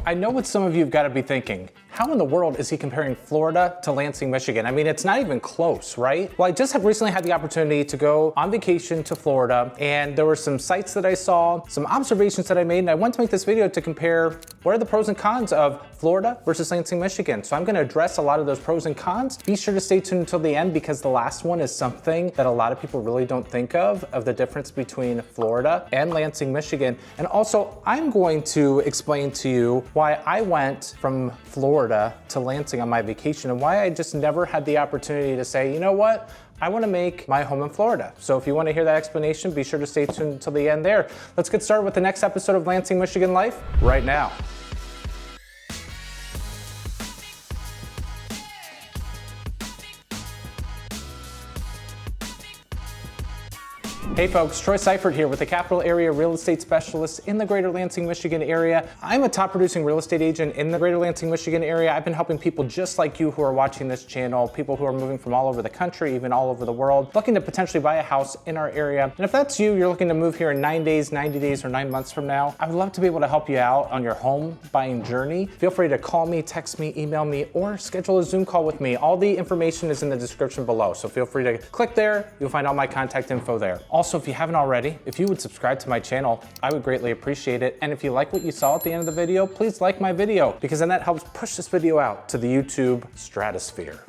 I know what some of you have got to be thinking. How in the world is he comparing Florida to Lansing, Michigan? I mean, it's not even close, right? Well, I just have recently had the opportunity to go on vacation to Florida, and there were some sites that I saw, some observations that I made, and I want to make this video to compare what are the pros and cons of Florida versus Lansing, Michigan. So I'm going to address a lot of those pros and cons. Be sure to stay tuned until the end because the last one is something that a lot of people really don't think of the difference between Florida and Lansing, Michigan. And also, I'm going to explain to you why I went from Florida to Lansing on my vacation and why I just never had the opportunity to say, you know what? I want to make my home in Florida. So if you want to hear that explanation, be sure to stay tuned until the end there. Let's get started with the next episode of Lansing, Michigan Life right now. Hey folks, Troy Seifert here with the Capital Area Real Estate Specialist in the Greater Lansing, Michigan area. I'm a top producing real estate agent in the Greater Lansing, Michigan area. I've been helping people just like you who are watching this channel, people who are moving from all over the country, even all over the world, looking to potentially buy a house in our area. And if that's you, you're looking to move here in 9 days, 90 days, or 9 months from now, I would love to be able to help you out on your home buying journey. Feel free to call me, text me, email me, or schedule a Zoom call with me. All the information is in the description below, so feel free to click there. You'll find all my contact info there. Also, if you haven't already, if you would subscribe to my channel, I would greatly appreciate it. And if you like what you saw at the end of the video, please like my video because then that helps push this video out to the YouTube stratosphere.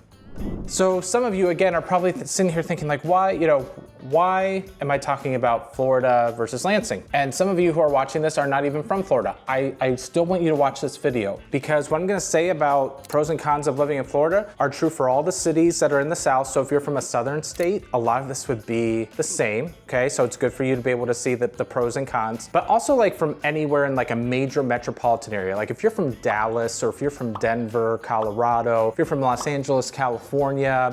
So some of you, again, are probably sitting here thinking like, why am I talking about Florida versus Lansing? And some of you who are watching this are not even from Florida. I still want you to watch this video because what I'm gonna say about pros and cons of living in Florida are true for all the cities that are in the South. So if you're from a southern state, a lot of this would be the same, okay? So it's good for you to be able to see the pros and cons, but also like from anywhere in like a major metropolitan area. Like if you're from Dallas or if you're from Denver, Colorado, if you're from Los Angeles, California,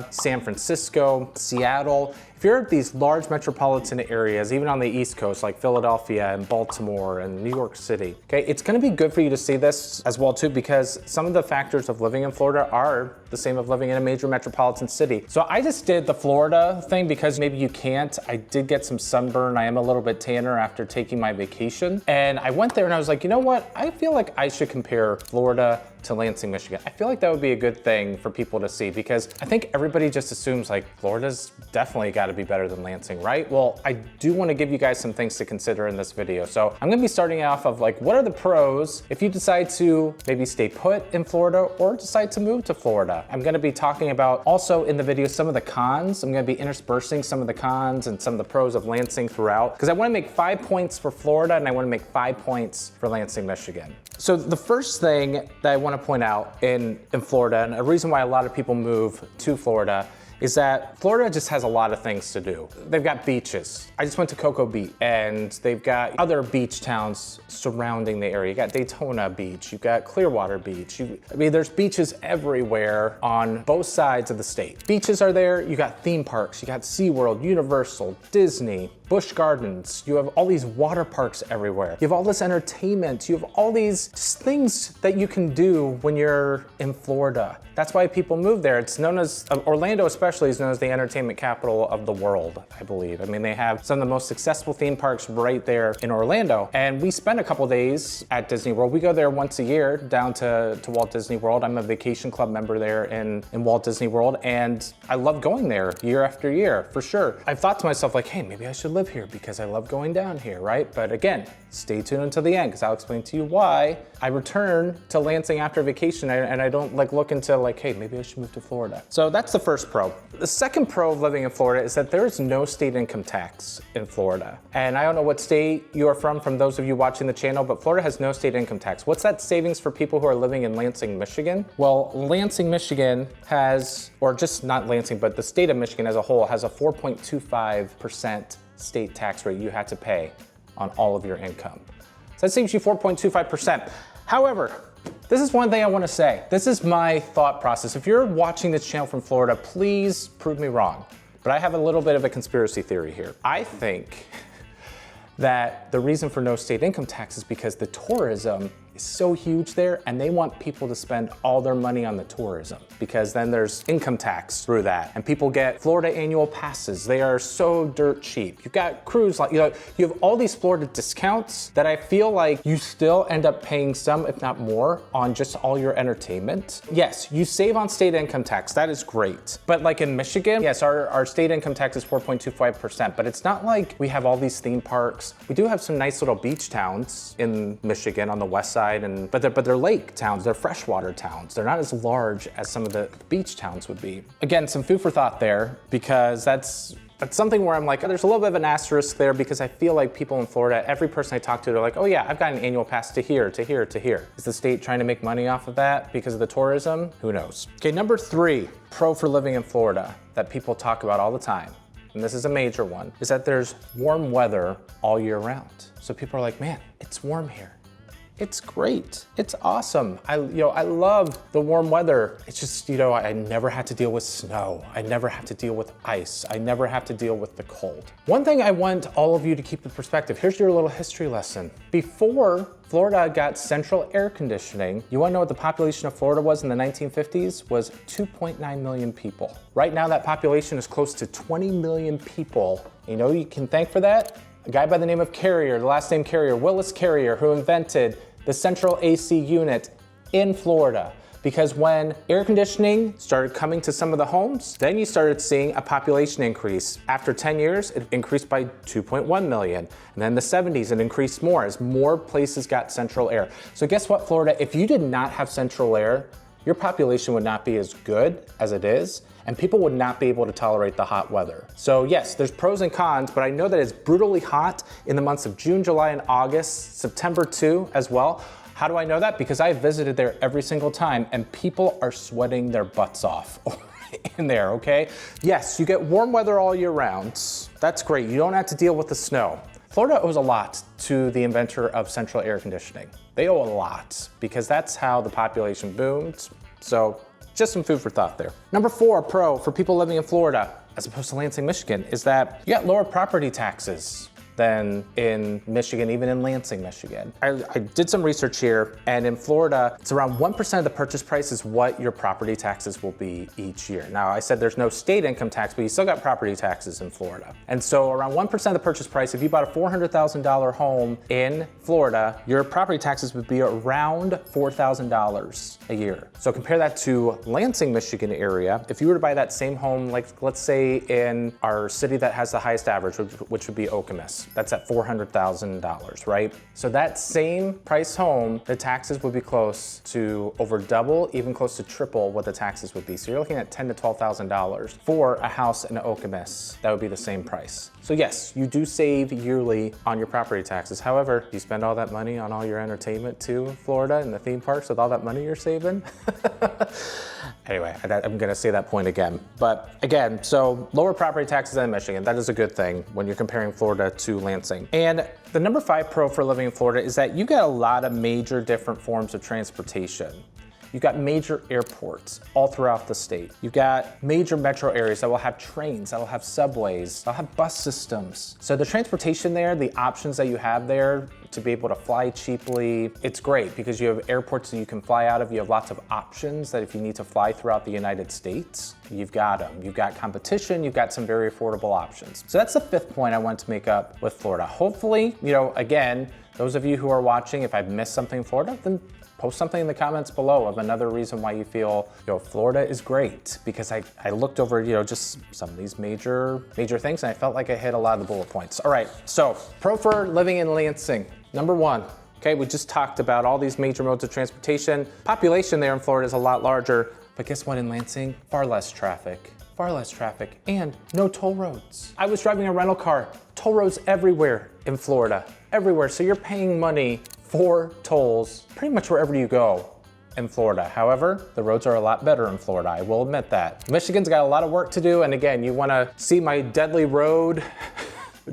San Francisco, Seattle, if you're at these large metropolitan areas, even on the East Coast, like Philadelphia and Baltimore and New York City, okay, it's gonna be good for you to see this as well too, because some of the factors of living in Florida are the same of living in a major metropolitan city. So I just did the Florida thing because maybe you can't. I did get some sunburn. I am a little bit tanner after taking my vacation. And I went there and I was like, you know what? I feel like I should compare Florida to Lansing, Michigan. I feel like that would be a good thing for people to see because I think everybody just assumes like Florida's definitely got to be better than Lansing, right? Well, I do want to give you guys some things to consider in this video. So I'm going to be starting off of like, what are the pros if you decide to maybe stay put in Florida or decide to move to Florida? I'm going to be talking about also in the video some of the cons. I'm going to be interspersing some of the cons and some of the pros of Lansing throughout because I want to make 5 points for Florida and I want to make 5 points for Lansing, Michigan. So the first thing that I want to point out in Florida, and a reason why a lot of people move to Florida, is that Florida just has a lot of things to do. They've got beaches. I just went to Cocoa Beach and they've got other beach towns surrounding the area. You got Daytona Beach, you've got Clearwater Beach. I mean, there's beaches everywhere on both sides of the state. Beaches are there, you got theme parks, you got SeaWorld, Universal, Disney, Busch Gardens, you have all these water parks everywhere. You have all this entertainment, you have all these just things that you can do when you're in Florida. That's why people move there. It's known as, Orlando especially is known as the entertainment capital of the world, I believe. I mean, they have some of the most successful theme parks right there in Orlando. And we spend a couple days at Disney World. We go there once a year down to Walt Disney World. I'm a vacation club member there in Walt Disney World. And I love going there year after year, for sure. I've thought to myself like, hey, maybe I should live here because I love going down here, right? But again, stay tuned until the end because I'll explain to you why I return to Lansing after vacation and I don't like look into like, hey, maybe I should move to Florida. So that's the first pro. The second pro of living in Florida is that there is no state income tax in Florida. And I don't know what state you are from those of you watching the channel, but Florida has no state income tax. What's that savings for people who are living in Lansing, Michigan? Well, Lansing, Michigan has, or just not Lansing, but the state of Michigan as a whole has a 4.25% state tax rate you had to pay on all of your income. So that saves you 4.25%. However, this is one thing I want to say. This is my thought process. If you're watching this channel from Florida, please prove me wrong. But I have a little bit of a conspiracy theory here. I think that the reason for no state income tax is because the tourism is so huge there, and they want people to spend all their money on the tourism because then there's income tax through that, and people get Florida annual passes. They are so dirt cheap. You've got cruise line, you have all these Florida discounts that I feel like you still end up paying some, if not more, on just all your entertainment. Yes, you save on state income tax. That is great. But like in Michigan, yes, our state income tax is 4.25%, but it's not like we have all these theme parks. We do have some nice little beach towns in Michigan on the west side, but they're lake towns, they're freshwater towns. They're not as large as some of the beach towns would be. Again, some food for thought there, because that's something where I'm like, there's a little bit of an asterisk there, because I feel like people in Florida, every person I talk to, they're like, oh yeah, I've got an annual pass to here, to here, to here. Is the state trying to make money off of that because of the tourism? Who knows? Okay, number 3, pro for living in Florida that people talk about all the time, and this is a major one, is that there's warm weather all year round. So people are like, man, it's warm here. It's great. It's awesome. I love the warm weather. It's just, I never had to deal with snow. I never have to deal with ice. I never have to deal with the cold. One thing I want all of you to keep in perspective, here's your little history lesson. Before Florida got central air conditioning, you wanna know what the population of Florida was in the 1950s? Was 2.9 million people. Right now that population is close to 20 million people. You know who you can thank for that? A guy by the name of Carrier, the last name Carrier, Willis Carrier, who invented the central AC unit in Florida. Because when air conditioning started coming to some of the homes, then you started seeing a population increase. After 10 years, it increased by 2.1 million. And then in the 70s, it increased more as more places got central air. So guess what, Florida? If you did not have central air, your population would not be as good as it is, and people would not be able to tolerate the hot weather. So yes, there's pros and cons, but I know that it's brutally hot in the months of June, July, and August, September too as well. How do I know that? Because I visited there every single time, and people are sweating their butts off in there, okay? Yes, you get warm weather all year round. That's great, you don't have to deal with the snow. Florida owes a lot to the inventor of central air conditioning. They owe a lot because that's how the population boomed. So just some food for thought there. Number 4, pro for people living in Florida, as opposed to Lansing, Michigan, is that you got lower property taxes than in Michigan, even in Lansing, Michigan. I did some research here, and in Florida, it's around 1% of the purchase price is what your property taxes will be each year. Now, I said there's no state income tax, but you still got property taxes in Florida. And so around 1% of the purchase price, if you bought a $400,000 home in Florida, your property taxes would be around $4,000 a year. So compare that to Lansing, Michigan area. If you were to buy that same home, like let's say in our city that has the highest average, which would be Okemos, that's at $400,000, right? So that same price home, the taxes would be close to over double, even close to triple what the taxes would be. So you're looking at $10,000 to $12,000 for a house in Okemos. That would be the same price. So yes, you do save yearly on your property taxes. However, you spend all that money on all your entertainment too in Florida and the theme parks with all that money you're saving. Anyway, I'm gonna say that point again. But again, so lower property taxes than Michigan, that is a good thing when you're comparing Florida to Lansing. And the number 5 pro for living in Florida is that you got a lot of major different forms of transportation. You've got major airports all throughout the state. You've got major metro areas that will have trains, that will have subways, they'll have bus systems. So the transportation there, the options that you have there to be able to fly cheaply, it's great because you have airports that you can fly out of. You have lots of options that if you need to fly throughout the United States, you've got them. You've got competition, you've got some very affordable options. So that's the 5th point I want to make up with Florida. Hopefully, again, those of you who are watching, if I've missed something in Florida, then post something in the comments below of another reason why you feel, Florida is great. Because I looked over, just some of these major things, and I felt like I hit a lot of the bullet points. All right, so pro for living in Lansing. Number 1, okay, we just talked about all these major modes of transportation. Population there in Florida is a lot larger, but guess what, in Lansing? Far less traffic, and no toll roads. I was driving a rental car, toll roads everywhere in Florida, everywhere. So you're paying money for tolls pretty much wherever you go in Florida. However, the roads are a lot better in Florida, I will admit that. Michigan's got a lot of work to do, and again, you wanna see my deadly road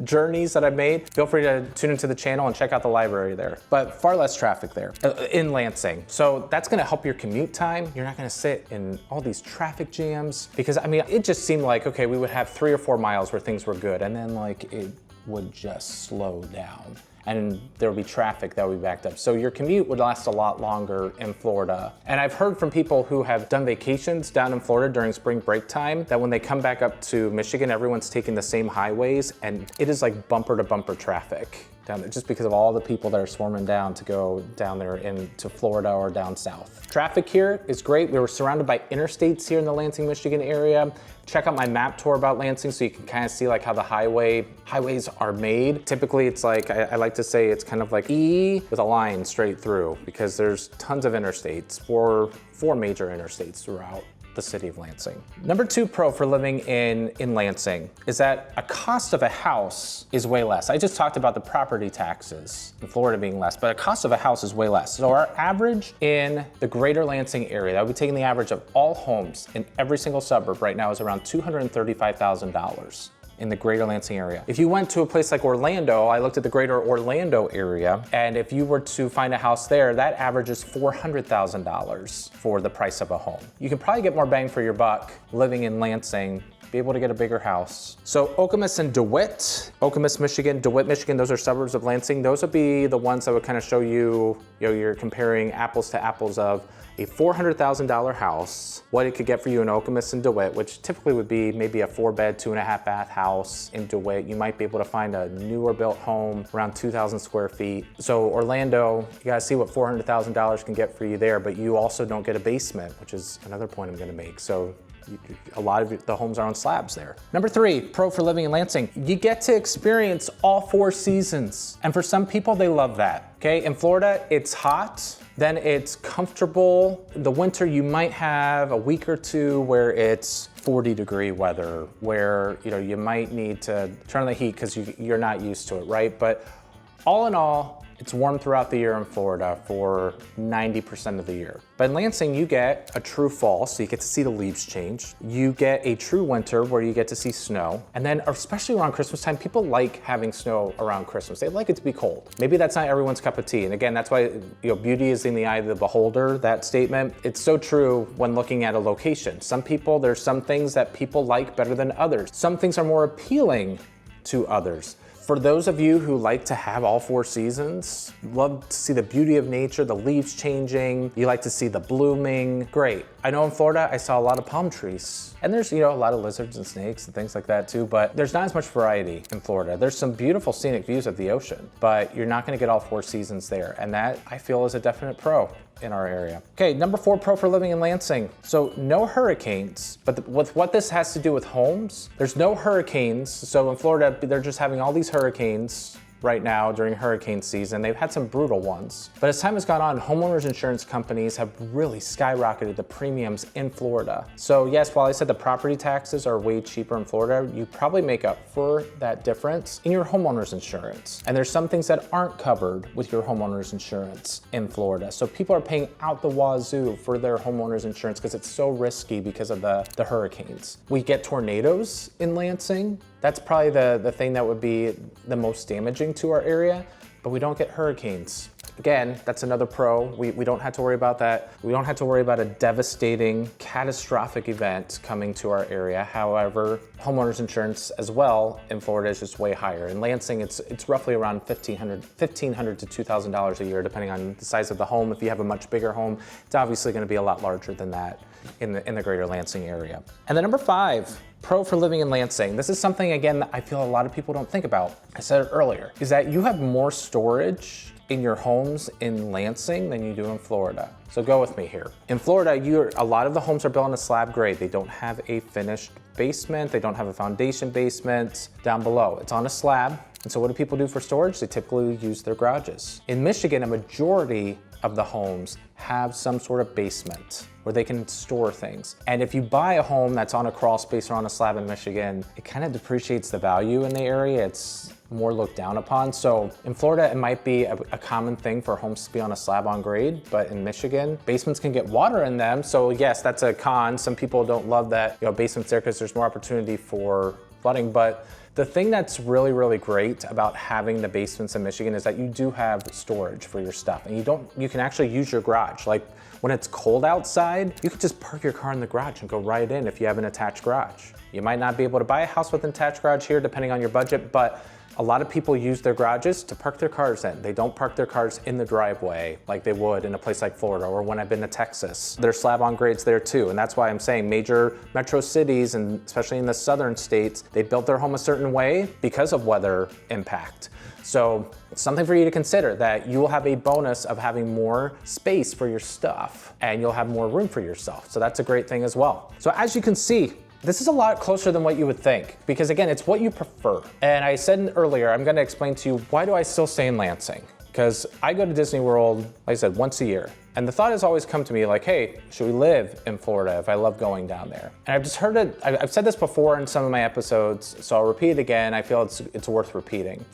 journeys that I've made, feel free to tune into the channel and check out the library there. But far less traffic there in Lansing. So that's gonna help your commute time. You're not gonna sit in all these traffic jams because it just seemed like, okay, we would have 3 or 4 miles where things were good and then it would just slow down. and there will be traffic that will be backed up. So your commute would last a lot longer in Florida. And I've heard from people who have done vacations down in Florida during spring break time that when they come back up to Michigan, everyone's taking the same highways and it is like bumper to bumper traffic down there just because of all the people that are swarming down to go down there into Florida or down south. Traffic here is great. We were surrounded by interstates here in the Lansing, Michigan area. Check out my map tour about Lansing so you can kind of see like how the highways are made. Typically it's like, I like to say it's kind of like E with a line straight through because there's tons of interstates, four major interstates throughout the city of Lansing. Number 2 pro for living in Lansing is that a cost of a house is way less. I just talked about the property taxes in Florida being less, but a cost of a house is way less. So our average in the greater Lansing area, that would be taking the average of all homes in every single suburb right now is around $235,000. In the greater Lansing area. If you went to a place like Orlando, I looked at the greater Orlando area, and if you were to find a house there, that averages $400,000 for the price of a home. You can probably get more bang for your buck living in Lansing, be able to get a bigger house. So Okemos and DeWitt, Okemos, Michigan, DeWitt, Michigan, those are suburbs of Lansing. Those would be the ones that would kind of show you, you're comparing apples to apples of a $400,000 house, what it could get for you in Okemos and DeWitt, which typically would be maybe a 4-bed, 2.5-bath house in DeWitt. You might be able to find a newer built home around 2,000 square feet. So Orlando, you gotta see what $400,000 can get for you there, but you also don't get a basement, which is another point I'm gonna make. So a lot of the homes are on slabs there. Number 3, pro for living in Lansing. You get to experience all 4 seasons. And for some people, they love that, okay? In Florida, it's hot, then it's comfortable. The winter, you might have a week or two where it's 40-degree weather, where you might need to turn on the heat because you're not used to it, right? But all in all, it's warm throughout the year in Florida for 90% of the year. But in Lansing, you get a true fall, so you get to see the leaves change. You get a true winter where you get to see snow. And then especially around Christmas time, people like having snow around Christmas. They like it to be cold. Maybe that's not everyone's cup of tea. And again, that's why beauty is in the eye of the beholder, that statement. It's so true when looking at a location. There's some things that people like better than others. Some things are more appealing to others. For those of you who like to have all 4 seasons, love to see the beauty of nature, the leaves changing, you like to see the blooming, great. I know in Florida, I saw a lot of palm trees. And there's, a lot of lizards and snakes and things like that too, but there's not as much variety in Florida. There's some beautiful scenic views of the ocean, but you're not gonna get all 4 seasons there. And that, I feel, is a definite pro in our area. Okay, number 4 pro for living in Lansing. So no hurricanes, but with what this has to do with homes, there's no hurricanes. So in Florida, they're just having all these hurricanes right now during hurricane season. They've had some brutal ones. But as time has gone on, homeowners insurance companies have really skyrocketed the premiums in Florida. So yes, while I said the property taxes are way cheaper in Florida, you probably make up for that difference in your homeowners insurance. And there's some things that aren't covered with your homeowners insurance in Florida. So people are paying out the wazoo for their homeowners insurance because it's so risky because of the hurricanes. We get tornadoes in Lansing. That's probably the thing that would be the most damaging to our area, but we don't get hurricanes. Again, that's another pro. We don't have to worry about that. We don't have to worry about a devastating, catastrophic event coming to our area. However, homeowners insurance as well in Florida is just way higher. In Lansing, it's roughly around $1,500 to $2,000 a year, depending on the size of the home. If you have a much bigger home, it's obviously gonna be a lot larger than that in the greater Lansing area. And then number 5, pro for living in Lansing. This is something, again, that I feel a lot of people don't think about. I said it earlier, is that you have more storage in your homes in Lansing than you do in Florida. So go with me here. In Florida, a lot of the homes are built on a slab grade. They don't have a finished basement. They don't have a foundation basement down below. It's on a slab. And so what do people do for storage? They typically use their garages. In Michigan, a majority of the homes have some sort of basement where they can store things. And if you buy a home that's on a crawl space or on a slab in Michigan, it kind of depreciates the value in the area. It's more looked down upon. So in Florida, it might be a common thing for homes to be on a slab on grade, but in Michigan, basements can get water in them. So yes, that's a con. Some people don't love that, basements there because there's more opportunity for flooding. But the thing that's really, really great about having the basements in Michigan is that you do have storage for your stuff, and you can actually use your garage. Like when it's cold outside, you can just park your car in the garage and go right in if you have an attached garage. You might not be able to buy a house with an attached garage here depending on your budget, but A lot of people use their garages to park their cars in. They don't park their cars in the driveway like they would in a place like Florida, or when I've been to Texas. There's slab on grades there too, and that's why I'm saying major metro cities, and especially in the southern states, they built their home a certain way because of weather impact. So it's something for you to consider, that you will have a bonus of having more space for your stuff and you'll have more room for yourself. So that's a great thing as well. So as you can see, this is a lot closer than what you would think, because again, it's what you prefer. And I said earlier, I'm gonna explain to you, why do I still stay in Lansing? Because I go to Disney World, like I said, once a year. And the thought has always come to me like, hey, should we live in Florida if I love going down there? And I've just heard it, I've said this before in some of my episodes, so I'll repeat it again. I feel it's worth repeating.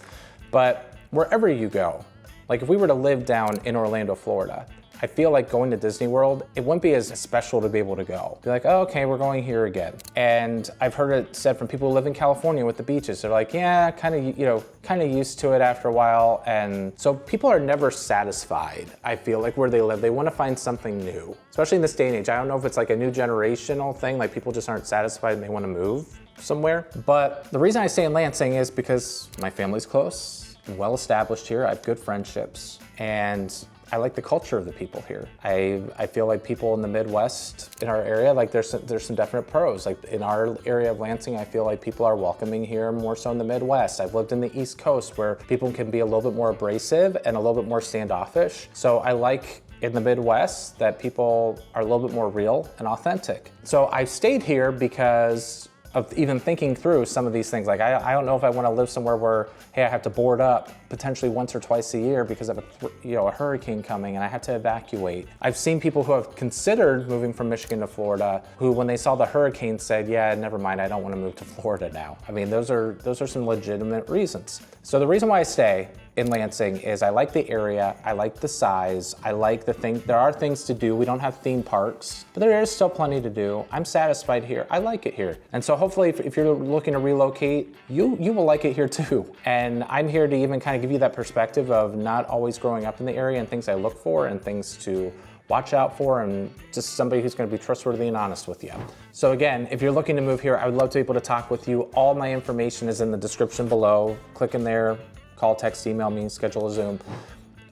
But wherever you go, like if we were to live down in Orlando, Florida, I feel like going to Disney World, it wouldn't be as special to be able to go. Be like, oh, okay, we're going here again. And I've heard it said from people who live in California with the beaches. They're like, yeah, kind of used to it after a while. And so people are never satisfied, I feel like, where they live. They want to find something new, especially in this day and age. I don't know if it's like a new generational thing, like people just aren't satisfied and they want to move somewhere. But the reason I stay in Lansing is because my family's close, well established here. I have good friendships, and I like the culture of the people here. I feel like people in the Midwest in our area, like there's some definite pros. Like in our area of Lansing, I feel like people are welcoming here more so in the Midwest. I've lived in the East Coast where people can be a little bit more abrasive and a little bit more standoffish. So I like in the Midwest that people are a little bit more real and authentic. So I've stayed here because of even thinking through some of these things. Like I don't know if I want to live somewhere where, hey, I have to board up potentially once or twice a year because of a hurricane coming and I have to evacuate. I've seen people who have considered moving from Michigan to Florida who, when they saw the hurricane, said, yeah, never mind, I don't want to move to Florida now. I mean, those are some legitimate reasons. So the reason why I stay in Lansing is I like the area, I like the size, I like there are things to do. We don't have theme parks, but there is still plenty to do. I'm satisfied here. I like it here. And so hopefully if you're looking to relocate, you will like it here too. And I'm here to even kind of give you that perspective of not always growing up in the area and things I look for and things to watch out for, and just somebody who's going to be trustworthy and honest with you. So again, if you're looking to move here, I would love to be able to talk with you. All my information is in the description below. Click in there, call, text, email me, schedule a Zoom.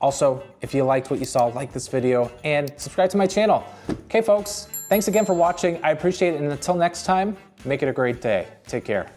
Also, if you liked what you saw, like this video and subscribe to my channel. Okay, folks, thanks again for watching. I appreciate it, and until next time, make it a great day. Take care.